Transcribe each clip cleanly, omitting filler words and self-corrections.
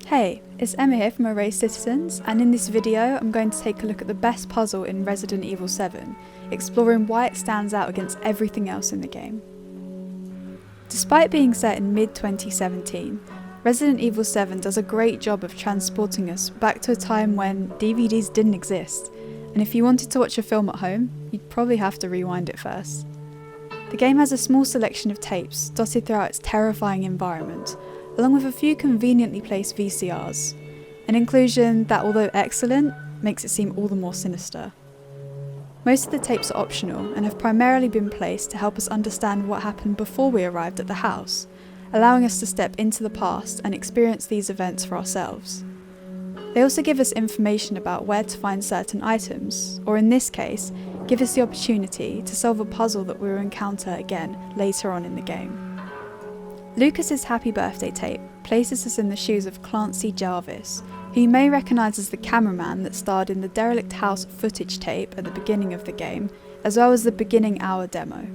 Hey, it's Emma here from Erased Citizens, and in this video I'm going to take a look at the best puzzle in Resident Evil 7, exploring why it stands out against everything else in the game. Despite being set in mid-2017, Resident Evil 7 does a great job of transporting us back to a time when DVDs didn't exist, and if you wanted to watch a film at home, you'd probably have to rewind it first. The game has a small selection of tapes dotted throughout its terrifying environment, along with a few conveniently placed VCRs, an inclusion that, although excellent, makes it seem all the more sinister. Most of the tapes are optional and have primarily been placed to help us understand what happened before we arrived at the house, allowing us to step into the past and experience these events for ourselves. They also give us information about where to find certain items, or in this case, give us the opportunity to solve a puzzle that we will encounter again later on in the game. Lucas's Happy Birthday tape places us in the shoes of Clancy Jarvis, who you may recognise as the cameraman that starred in the Derelict House footage tape at the beginning of the game, as well as the beginning hour demo.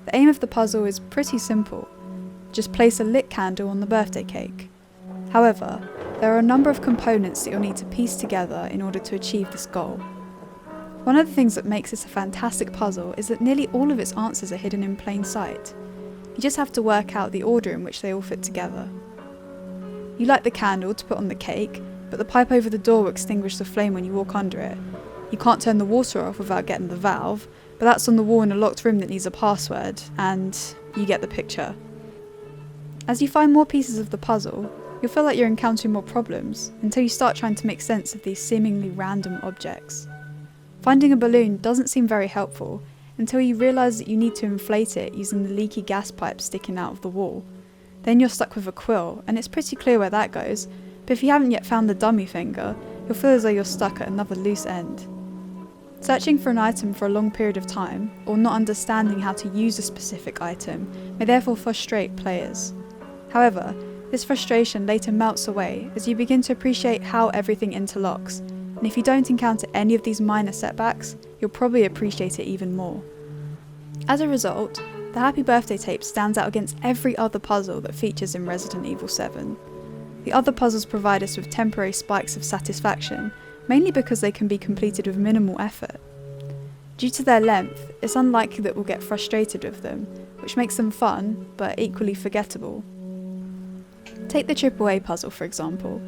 The aim of the puzzle is pretty simple: just place a lit candle on the birthday cake. However, there are a number of components that you'll need to piece together in order to achieve this goal. One of the things that makes this a fantastic puzzle is that nearly all of its answers are hidden in plain sight. You just have to work out the order in which they all fit together. You light the candle to put on the cake, but the pipe over the door will extinguish the flame when you walk under it. You can't turn the water off without getting the valve, but that's on the wall in a locked room that needs a password, and you get the picture. As you find more pieces of the puzzle, you'll feel like you're encountering more problems, until you start trying to make sense of these seemingly random objects. Finding a balloon doesn't seem very helpful, until you realise that you need to inflate it using the leaky gas pipe sticking out of the wall. Then you're stuck with a quill, and it's pretty clear where that goes, but if you haven't yet found the dummy finger, you'll feel as though you're stuck at another loose end. Searching for an item for a long period of time, or not understanding how to use a specific item, may therefore frustrate players. However, this frustration later melts away as you begin to appreciate how everything interlocks, and if you don't encounter any of these minor setbacks, you'll probably appreciate it even more. As a result, the Happy Birthday tape stands out against every other puzzle that features in Resident Evil 7. The other puzzles provide us with temporary spikes of satisfaction, mainly because they can be completed with minimal effort. Due to their length, it's unlikely that we'll get frustrated with them, which makes them fun, but equally forgettable. Take the AAA puzzle for example.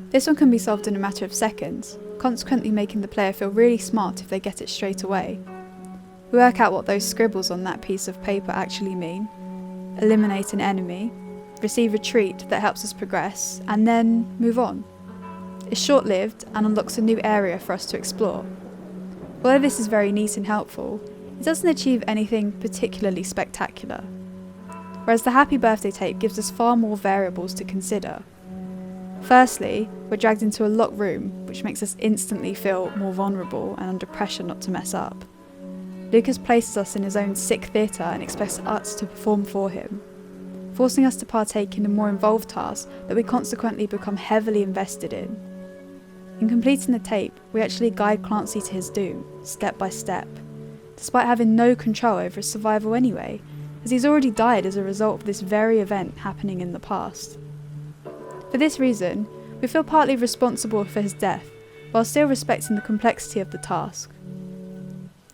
This one can be solved in a matter of seconds, consequently making the player feel really smart if they get it straight away. We work out what those scribbles on that piece of paper actually mean, eliminate an enemy, receive a treat that helps us progress, and then move on. It's short-lived and unlocks a new area for us to explore. Although this is very neat and helpful, it doesn't achieve anything particularly spectacular. Whereas the Happy Birthday tape gives us far more variables to consider. Firstly, we're dragged into a locked room, which makes us instantly feel more vulnerable and under pressure not to mess up. Lucas places us in his own sick theatre and expects us to perform for him, forcing us to partake in a more involved task that we consequently become heavily invested in. In completing the tape, we actually guide Clancy to his doom, step by step, despite having no control over his survival anyway, as he's already died as a result of this very event happening in the past. For this reason, we feel partly responsible for his death, while still respecting the complexity of the task.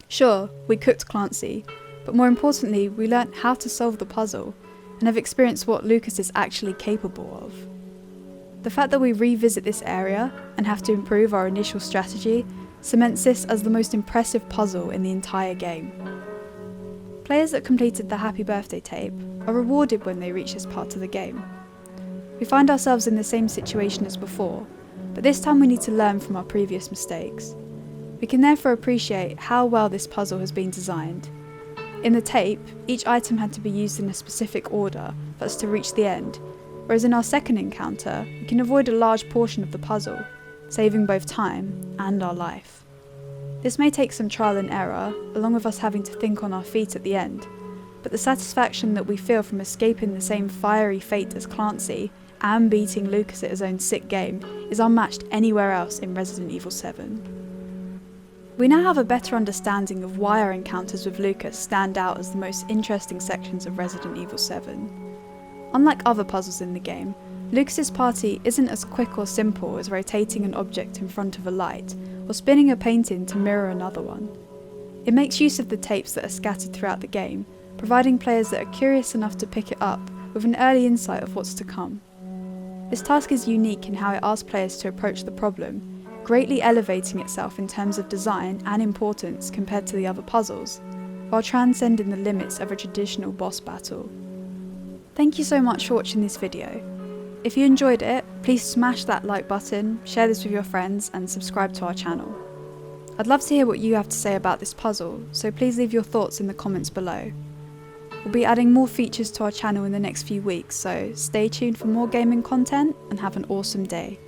Sure, we cooked Clancy, but more importantly, we learnt how to solve the puzzle, and have experienced what Lucas is actually capable of. The fact that we revisit this area, and have to improve our initial strategy, cements this as the most impressive puzzle in the entire game. Players that completed the Happy Birthday tape are rewarded when they reach this part of the game. We find ourselves in the same situation as before, but this time we need to learn from our previous mistakes. We can therefore appreciate how well this puzzle has been designed. In the tape, each item had to be used in a specific order for us to reach the end, whereas in our second encounter, we can avoid a large portion of the puzzle, saving both time and our life. This may take some trial and error, along with us having to think on our feet at the end, but the satisfaction that we feel from escaping the same fiery fate as Clancy and beating Lucas at his own sick game is unmatched anywhere else in Resident Evil 7. We now have a better understanding of why our encounters with Lucas stand out as the most interesting sections of Resident Evil 7. Unlike other puzzles in the game, Lucas's party isn't as quick or simple as rotating an object in front of a light, or spinning a painting to mirror another one. It makes use of the tapes that are scattered throughout the game, providing players that are curious enough to pick it up with an early insight of what's to come. This task is unique in how it asks players to approach the problem, greatly elevating itself in terms of design and importance compared to the other puzzles, while transcending the limits of a traditional boss battle. Thank you so much for watching this video. If you enjoyed it, please smash that like button, share this with your friends and subscribe to our channel. I'd love to hear what you have to say about this puzzle, so please leave your thoughts in the comments below. We'll be adding more features to our channel in the next few weeks, so stay tuned for more gaming content and have an awesome day.